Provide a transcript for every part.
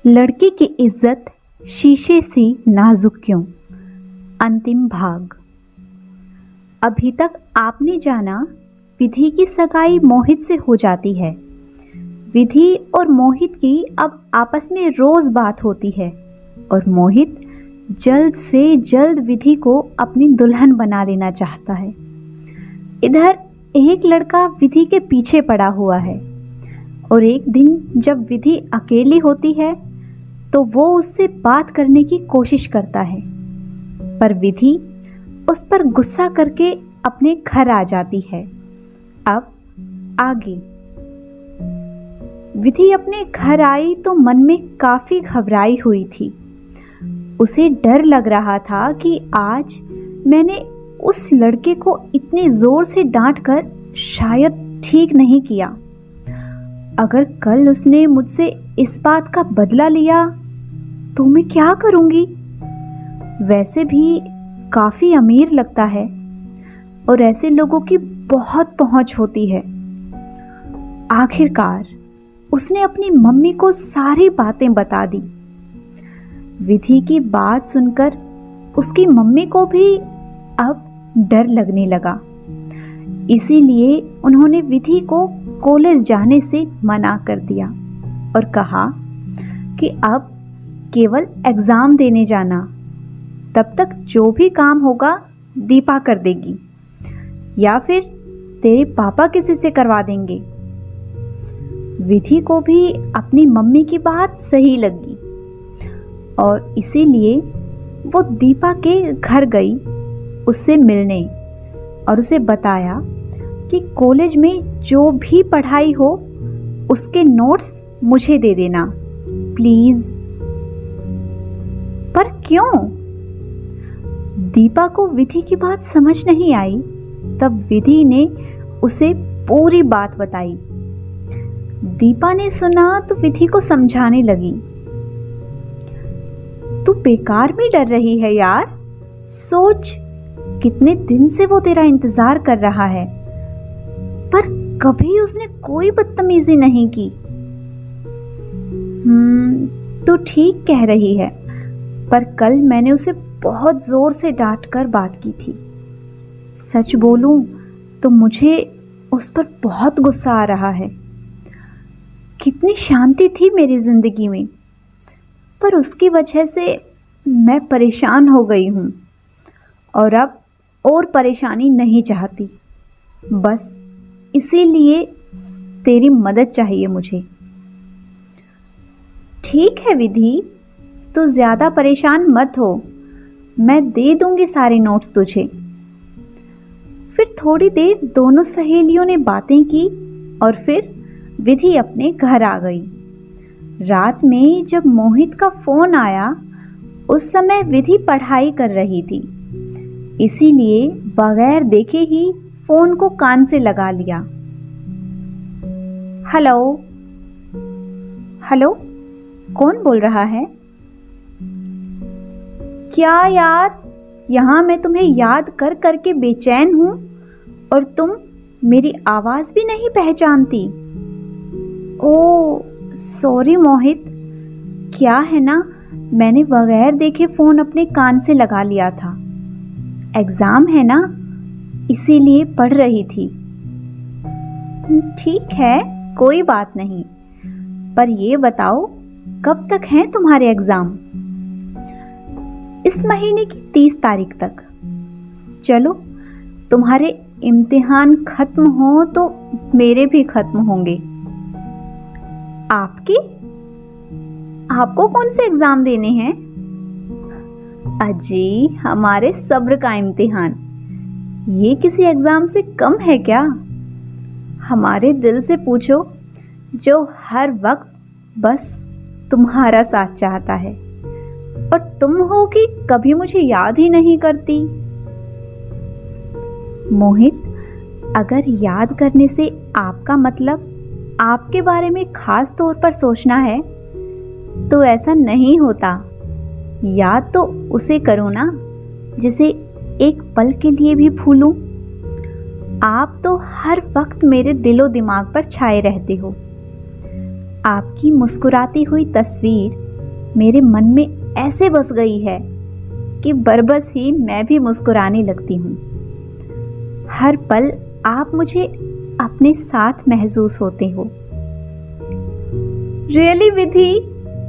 लड़की की इज्जत शीशे सी नाजुक क्यों। अंतिम भाग। अभी तक आपने जाना विधि की सगाई मोहित से हो जाती है। विधि और मोहित की अब आपस में रोज बात होती है और मोहित जल्द से जल्द विधि को अपनी दुल्हन बना लेना चाहता है। इधर एक लड़का विधि के पीछे पड़ा हुआ है और एक दिन जब विधि अकेली होती है तो वो उससे बात करने की कोशिश करता है, पर विधि उस पर गुस्सा करके अपने घर आ जाती है। अब आगे। विधि अपने घर आई तो मन में काफी घबराई हुई थी। उसे डर लग रहा था कि आज मैंने उस लड़के को इतने जोर से डांट कर शायद ठीक नहीं किया। अगर कल उसने मुझसे इस बात का बदला लिया तो मैं क्या करूंगी। वैसे भी काफी अमीर लगता है और ऐसे लोगों की बहुत पहुंच होती है। आखिरकार उसने अपनी मम्मी को सारी बातें बता दी। विधि की बात सुनकर उसकी मम्मी को भी अब डर लगने लगा। इसीलिए उन्होंने विधि को कॉलेज जाने से मना कर दिया और कहा कि अब केवल एग्जाम देने जाना, तब तक जो भी काम होगा दीपा कर देगी या फिर तेरे पापा किसी से करवा देंगे। विधि को भी अपनी मम्मी की बात सही लगी और इसीलिए वो दीपा के घर गई उससे मिलने और उसे बताया कि कॉलेज में जो भी पढ़ाई हो उसके नोट्स मुझे दे देना प्लीज। पर क्यों? दीपा को विधि की बात समझ नहीं आई। तब विधि ने उसे पूरी बात बताई। दीपा ने सुना तो विधि को समझाने लगी। तू बेकार में डर रही है यार। सोच, कितने दिन से वो तेरा इंतजार कर रहा है पर कभी उसने कोई बदतमीजी नहीं की। तू ठीक कह रही है, पर कल मैंने उसे बहुत जोर से डांट कर बात की थी। सच बोलूं तो मुझे उस पर बहुत गुस्सा आ रहा है। कितनी शांति थी मेरी जिंदगी में, पर उसकी वजह से मैं परेशान हो गई हूं और अब और परेशानी नहीं चाहती। बस इसीलिए तेरी मदद चाहिए मुझे। ठीक है विधि, तू ज्यादा परेशान मत हो, मैं दे दूंगी सारे नोट्स तुझे। फिर थोड़ी देर दोनों सहेलियों ने बातें की और फिर विधि अपने घर आ गई। रात में जब मोहित का फोन आया उस समय विधि पढ़ाई कर रही थी, इसीलिए बगैर देखे ही फोन को कान से लगा लिया। हेलो हेलो, कौन बोल रहा है? क्या यार, यहां मैं तुम्हें याद कर करके बेचैन हूं और तुम मेरी आवाज भी नहीं पहचानती। ओ सॉरी मोहित, क्या है ना, मैंने बगैर देखे फोन अपने कान से लगा लिया था। एग्जाम है ना, इसीलिए पढ़ रही थी। ठीक है, कोई बात नहीं, पर ये बताओ कब तक हैं तुम्हारे एग्जाम? इस महीने की 30 तारीख तक। चलो, तुम्हारे इम्तिहान खत्म हो तो मेरे भी खत्म होंगे। आपको कौन से एग्जाम देने हैं? अजी, हमारे सब्र का इम्तिहान। ये किसी एग्जाम से कम है क्या? हमारे दिल से पूछो, जो हर वक्त बस तुम्हारा साथ चाहता है, और तुम हो कि कभी मुझे याद ही नहीं करती। मोहित, अगर याद करने से आपका मतलब आपके बारे में खास तौर पर सोचना है तो ऐसा नहीं होता। याद तो उसे करो ना जिसे एक पल के लिए भी भूलूं। आप तो हर वक्त मेरे दिलो दिमाग पर छाए रहते हो। आपकी मुस्कुराती हुई तस्वीर मेरे मन में ऐसे बस गई है कि बरबस ही मैं भी मुस्कुराने लगती हूँ। हर पल आप मुझे अपने साथ महसूस होते हो। रियली विधि,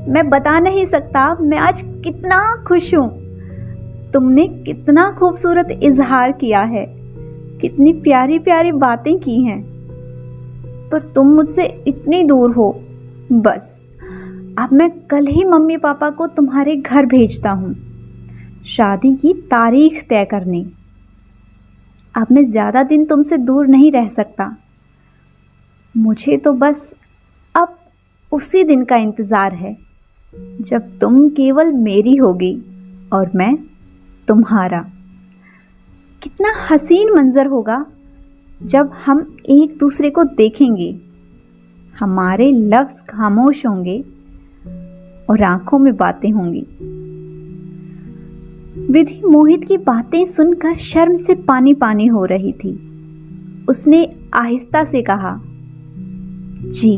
मैं बता नहीं सकता मैं आज कितना खुश हूँ। तुमने कितना खूबसूरत इजहार किया है, कितनी प्यारी प्यारी बातें की हैं, पर तुम मुझसे इतनी दूर हो। बस अब मैं कल ही मम्मी पापा को तुम्हारे घर भेजता हूँ, शादी की तारीख तय करने। अब मैं ज़्यादा दिन तुमसे दूर नहीं रह सकता। मुझे तो बस अब उसी दिन का इंतज़ार है जब तुम केवल मेरी होगी और मैं तुम्हारा। कितना हसीन मंजर होगा जब हम एक दूसरे को देखेंगे। हमारे लफ्ज़ खामोश होंगे और आंखों में बातें होंगी। विधि मोहित की बातें सुनकर शर्म से पानी पानी हो रही थी। उसने आहिस्ता से कहा, जी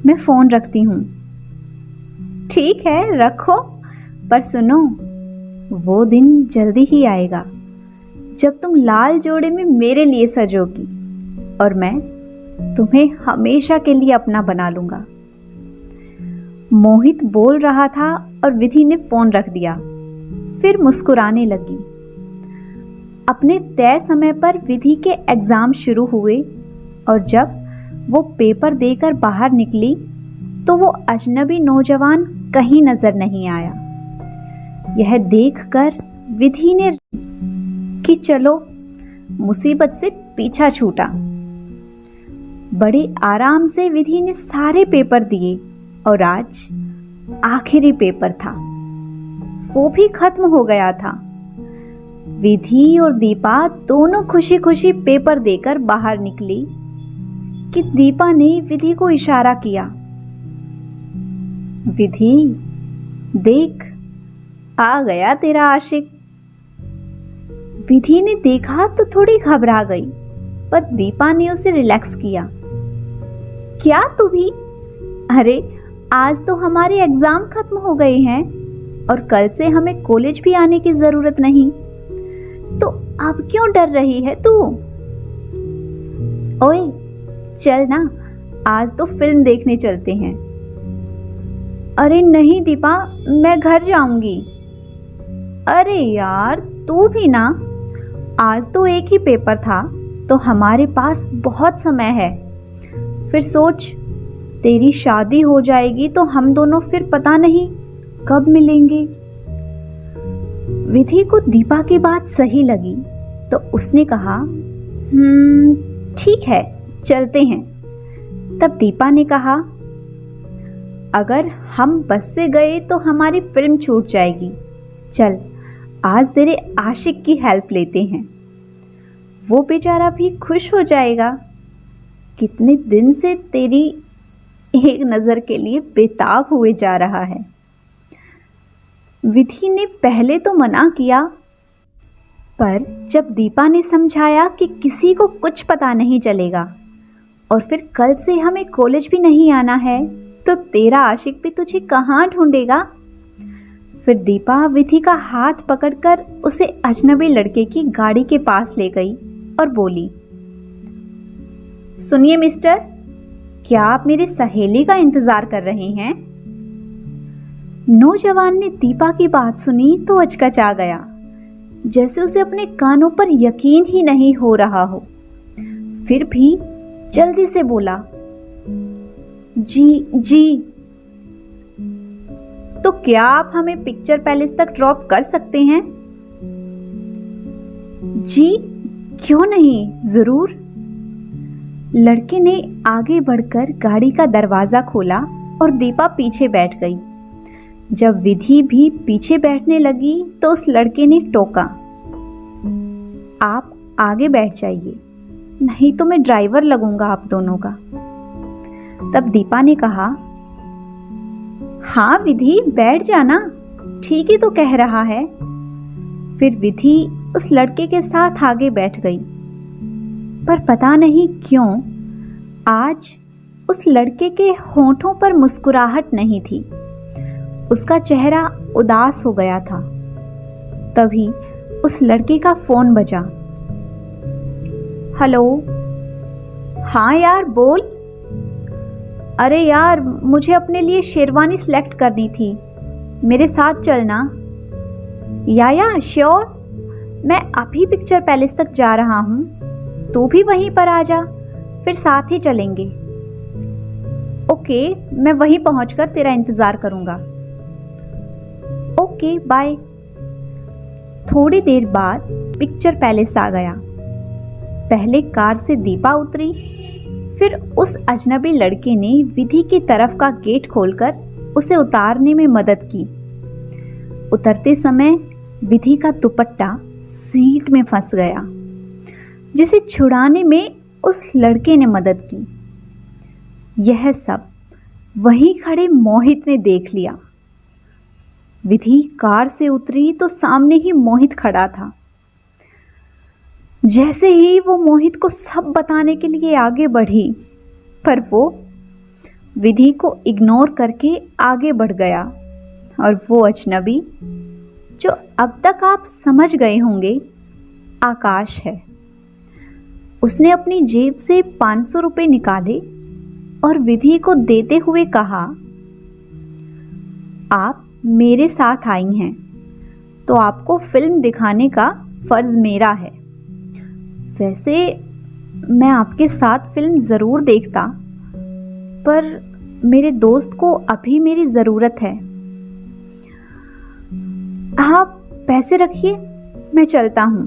मैं फोन रखती हूँ। ठीक है रखो, पर सुनो, वो दिन जल्दी ही आएगा जब तुम लाल जोड़े में मेरे लिए सजोगी और मैं तुम्हें हमेशा के लिए अपना बना लूंगा। मोहित बोल रहा था और विधि ने फोन रख दिया, फिर मुस्कुराने लगी। अपने तय समय पर विधि के एग्जाम शुरू हुए और जब वो पेपर देकर बाहर निकली तो वो अजनबी नौजवान कहीं नजर नहीं आया। यह देखकर विधि ने कि चलो मुसीबत से पीछा छूटा। बड़े आराम से विधि ने सारे पेपर दिए और आज आखिरी पेपर था, वो भी खत्म हो गया था। विधि और दीपा दोनों खुशी खुशी पेपर देकर बाहर निकली कि दीपा ने विधि को इशारा किया, विधि देख आ गया तेरा आशिक। विधि ने देखा तो थोड़ी घबरा गई, पर दीपा ने उसे रिलैक्स किया। क्या तू भी? अरे आज तो हमारे एग्जाम खत्म हो गए हैं और कल से हमें कॉलेज भी आने की जरूरत नहीं, तो अब क्यों डर रही है तू? ओए चल ना, आज तो फिल्म देखने चलते हैं। अरे नहीं दीपा, मैं घर जाऊंगी। अरे यार तू भी ना, आज तो एक ही पेपर था तो हमारे पास बहुत समय है। फिर सोच, तेरी शादी हो जाएगी तो हम दोनों फिर पता नहीं कब मिलेंगे। विधि को दीपा की बात सही लगी तो उसने कहा, ठीक है चलते हैं। तब दीपा ने कहा, अगर हम बस से गए तो हमारी फिल्म छूट जाएगी। चल आज तेरे आशिक की हेल्प लेते हैं, वो बेचारा भी खुश हो जाएगा। कितने दिन से तेरी एक नजर के लिए बेताब हुए जा रहा है। विधि ने पहले तो मना किया, पर जब दीपा ने समझाया कि किसी को कुछ पता नहीं चलेगा और फिर कल से हमें कॉलेज भी नहीं आना है, तो तेरा आशिक भी तुझे कहाँ ढूंढेगा। फिर दीपा विधि का हाथ पकड़कर उसे अजनबी लड़के की गाड़ी के पास ले गई और बोली, सुनिए मिस्टर, क्या आप मेरी सहेली का इंतजार कर रहे हैं? नौजवान ने दीपा की बात सुनी तो अचकचा गया, जैसे उसे अपने कानों पर यकीन ही नहीं हो रहा हो। फिर भी जल्दी से बोला, जी। तो क्या आप हमें पिक्चर पैलेस तक ड्रॉप कर सकते हैं? जी क्यों नहीं, जरूर। लड़के ने आगे बढ़कर गाड़ी का दरवाजा खोला और दीपा पीछे बैठ गई। जब विधि भी पीछे बैठने लगी तो उस लड़के ने टोका, आप आगे बैठ जाइए, नहीं तो मैं ड्राइवर लगूंगा आप दोनों का। तब दीपा ने कहा, हाँ विधि बैठ जाना, ठीक ही तो कह रहा है। फिर विधि उस लड़के के साथ आगे बैठ गई, पर पता नहीं क्यों आज उस लड़के के होठों पर मुस्कुराहट नहीं थी। उसका चेहरा उदास हो गया था। तभी उस लड़के का फोन बजा। हेलो। हाँ यार बोल। अरे यार मुझे अपने लिए शेरवानी सिलेक्ट करनी थी, मेरे साथ चलना। या श्योर, मैं अभी पिक्चर पैलेस तक जा रहा हूँ, तू भी वहीं पर आ जा, फिर साथ ही चलेंगे। ओके, मैं वहीं पहुंचकर तेरा इंतजार करूंगा। Okay bye. थोड़ी देर बाद पिक्चर पैलेस आ गया। पहले कार से दीपा उतरी, फिर उस अजनबी लड़के ने विधि की तरफ का गेट खोलकर उसे उतारने में मदद की। उतरते समय विधि का दुपट्टा सीट में फंस गया, जिसे छुड़ाने में उस लड़के ने मदद की। यह सब वहीं खड़े मोहित ने देख लिया। विधि कार से उतरी तो सामने ही मोहित खड़ा था। जैसे ही वो मोहित को सब बताने के लिए आगे बढ़ी, पर वो विधि को इग्नोर करके आगे बढ़ गया। और वो अजनबी, जो अब तक आप समझ गए होंगे, आकाश है। उसने अपनी जेब से 500 रुपये निकाले और विधि को देते हुए कहा, आप मेरे साथ आई हैं तो आपको फिल्म दिखाने का फर्ज मेरा है। वैसे मैं आपके साथ फिल्म ज़रूर देखता, पर मेरे दोस्त को अभी मेरी ज़रूरत है। आप पैसे रखिए, मैं चलता हूँ।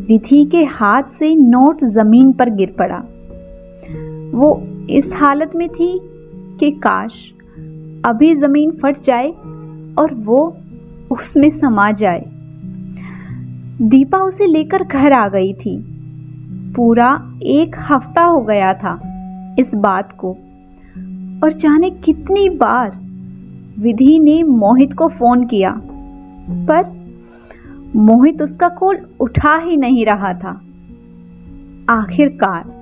विधि के हाथ से नोट ज़मीन पर गिर पड़ा। वो इस हालत में थी कि काश अभी ज़मीन फट जाए और वो उसमें समा जाए। दीपा उसे लेकर घर आ गई थी। पूरा 1 हफ्ता हो गया था इस बात को, और जाने कितनी बार विधि ने मोहित को फोन किया, पर मोहित उसका कॉल उठा ही नहीं रहा था। आखिरकार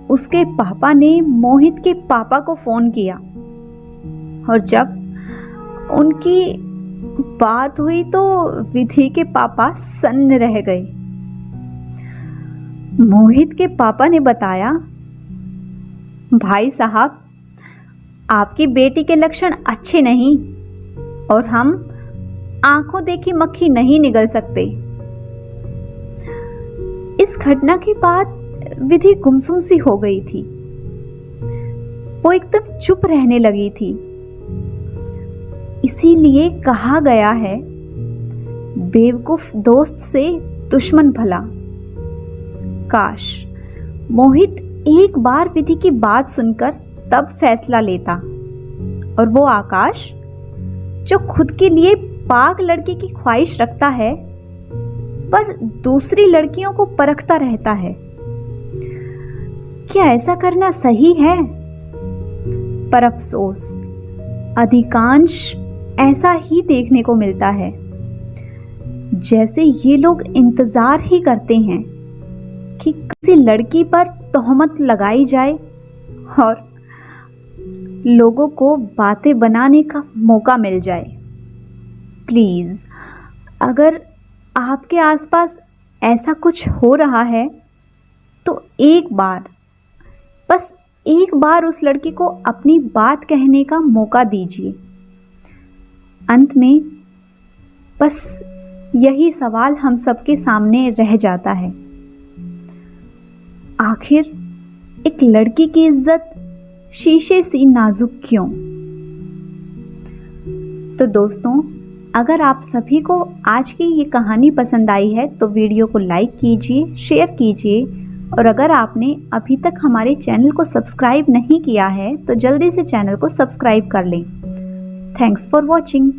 उसके पापा ने मोहित के पापा को फोन किया, और जब उनकी बात हुई तो विधि के पापा सन्न रह गए। मोहित के पापा ने बताया, भाई साहब, आपकी बेटी के लक्षण अच्छे नहीं और हम आंखों देखी मक्खी नहीं निगल सकते। इस घटना के बाद विधि गुमसुम सी हो गई थी। वो एकदम चुप रहने लगी थी। इसीलिए कहा गया है, बेवकूफ दोस्त से दुश्मन भला। काश मोहित एक बार विधि की बात सुनकर तब फैसला लेता, और वो आकाश जो खुद के लिए पाक लड़की की ख्वाहिश रखता है, पर दूसरी लड़कियों को परखता रहता है। क्या ऐसा करना सही है? पर अफसोस अधिकांश ऐसा ही देखने को मिलता है। जैसे ये लोग इंतजार ही करते हैं कि किसी लड़की पर तोहमत लगाई जाए और लोगों को बातें बनाने का मौका मिल जाए। प्लीज़, अगर आपके आसपास ऐसा कुछ हो रहा है तो एक बार, बस एक बार उस लड़की को अपनी बात कहने का मौका दीजिए। अंत में बस यही सवाल हम सबके सामने रह जाता है, आखिर एक लड़की की इज्जत शीशे सी नाजुक क्यों? तो दोस्तों, अगर आप सभी को आज की ये कहानी पसंद आई है तो वीडियो को लाइक कीजिए, शेयर कीजिए, और अगर आपने अभी तक हमारे चैनल को सब्सक्राइब नहीं किया है तो जल्दी से चैनल को सब्सक्राइब कर लें। Thanks for watching.